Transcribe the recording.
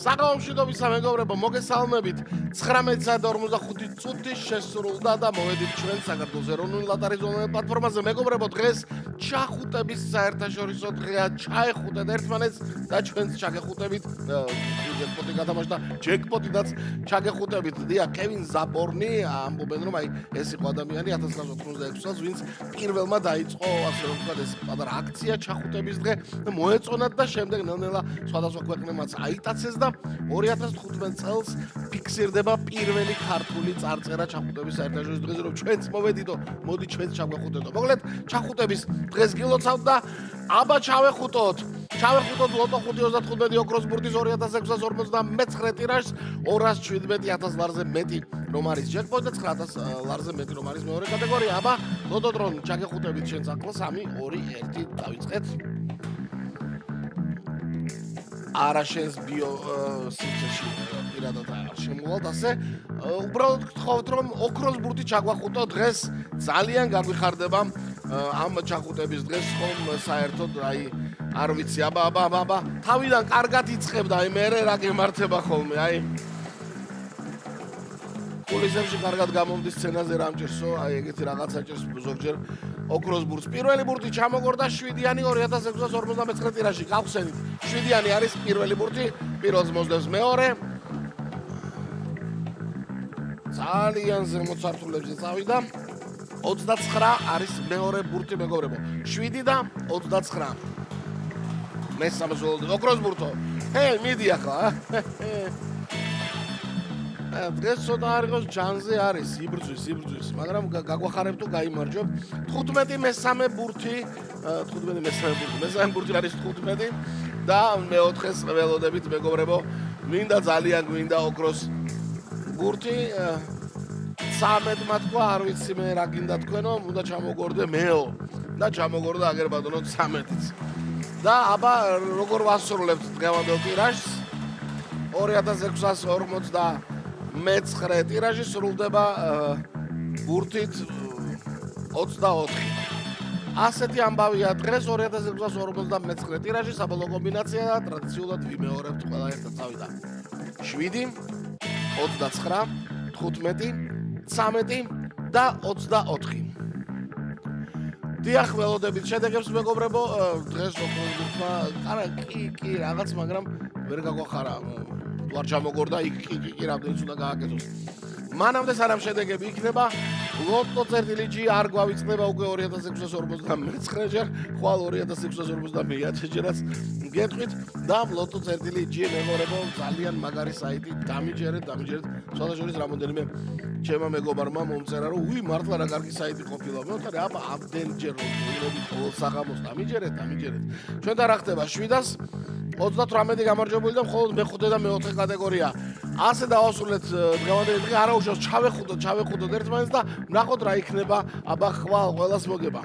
საღამომშვიდობისა მეგობრებო, მოგესალმებით. 19:45 წუთი შესრულდა და მოვედით ჩვენ საქართველოს ეროვნულ ლატარიულ პლატფორმაზე. მეგობრებო, დღეს ჩახუტების საერთაშორისო დღეა. ჩაეხუტეთ ერთმანეთს და ჩვენც ჩაგეხუტებით. ჯეკპოტი გადამაშდა, ჯეკპოტიდაც ჩაგეხუტებით. დია, კევინ ზაპორნი ამბობენ, რომ ეს იყო ადამიანი 1986 წელს, ვინც პირველმა დაიწყო, ასე რომ ვთქვათ, ეს პატარა აქცია ჩახუტების დღე და მოეწონათ და შემდეგ ნელ-ნელა სხვადასხვა ქვეყნებმაც აიტაცეს და 2015 წელს ფიქსირდება პირველი ქართული წარწერა ჩახუტების საერთაშორისო დღეზე, რომ ჩვენც მოვედითო, მოდი ჩვენც ჩაგვეხუტეთო. მოკლედ, ჩახუტების დღეს გილოცავთ და აბა ჩავეხუტოთ. ჩავეხუტოთ ლოტო 525 ოქროს ბურთის 2659 ტირაჟს, 217,000 ლარზე მეტი რომ არის ჯეკპოტი და 9,000 ლარზე მეტი რომ არის მეორე კატეგორია. აბა, ლოტოტრონ ჩაგეხუტებით ჩვენც ახლა 3 2 1 დავიწყეთ. არა შენს ბიო სივრცეში პირადად არ შემოვალთ ასე. უბრალოდ გთხოვთ რომ ოქროს ბურთი ჩაგვახუტო დღეს ძალიან გაგვიხარდება ამ ჩახუტების დღეს ხომ საერთოდ აი არ ვიცი აბა თავიდან კარგად იწყებდა აი მე რა გემართება ხოლმე აი პოლიზებში კარგად გამომდის სცენაზე რამჭირსო აი ეგეთი რაღაცა ჭირს ზოგჯერ ოქროს ბურთს პირველი ბურთი ჩამოგორდა 7-იანი 2659 ტირაჟი გავხსენით 7-იანი არის პირველი ბურთი პირველს მოსდევს მეორე ძალიან ზემოთ სართულებზე წავიდა 29 არის მეორე ბურთი მეგობრებო 7 და 29 მესამე ზოლი ოქროს ბურთო მიდი ახლა დღეს ცოტა არ იყოს ჯანზე არის იბრძვის მაგრამ გაგვახარებ თუ გაიმარჯვებ 15 მესამე ბურთი მესამე ბურთი არის 15 და მეოთხეს ველოდებით მეგობრებო მინდა ძალიან გვინდა ოქროს ბურთი 13-მა თქვა არ ვიცი მე რა გინდა თქვენო უნდა ჩამოგორდე მეო და ჩამოგორდა აგერბადონო 13-იც და აბა როგორ ვასრულებთ დღევანდელ ტირაჟს 2649 ტირაჟი სრულდება ბურთით 24 ასეთი ამბავია დღეს 2649 ტირაჟი საბოლოო კომბინაცია და ტრადიციულად ვიმეორებთ ყველა ერთად წავიდა 7 29 15 13 და 24 დიახ ველოდებით შედეგებს მეგობრებო დღეს ოქროს ბურთმა კი რაღაც მაგრამ ვერ გაგვახარა არ ჩამოგორდა იქ კი რამდენიც უნდა გააკეთოს მანამდე სანამ შედეგები იქნება ლოტო წერტილი G არ გვავიწყდება უკვე 2659-ჯერ ხვალ 2659-ჯერაც გეტყვით და ლოტო წერტილი G მეგობრებო ძალიან მაგარი საიტი დამიჯერეთ სხვადასხვა შორის რამოდენიმე ჩემმა მეგობარმა მომწერა რომ უი მართლა რა კარგი საიტი ყოფილა მოთხრე აბა ამდენჯერ რომ ყოველ საღამოს დამიჯერეთ ჩვენ და რა ხდება 700 38 გამარჯვებული და მხოლოდ მეხუთე და მეოთხე კატეგორია. ასე დავასრულეთ დღევანდელი დღე, არა უშავს ჩავეხუტოთ ერთმანეთს და ნახოთ რა იქნება. აბა ხვალ ყველას მოგება.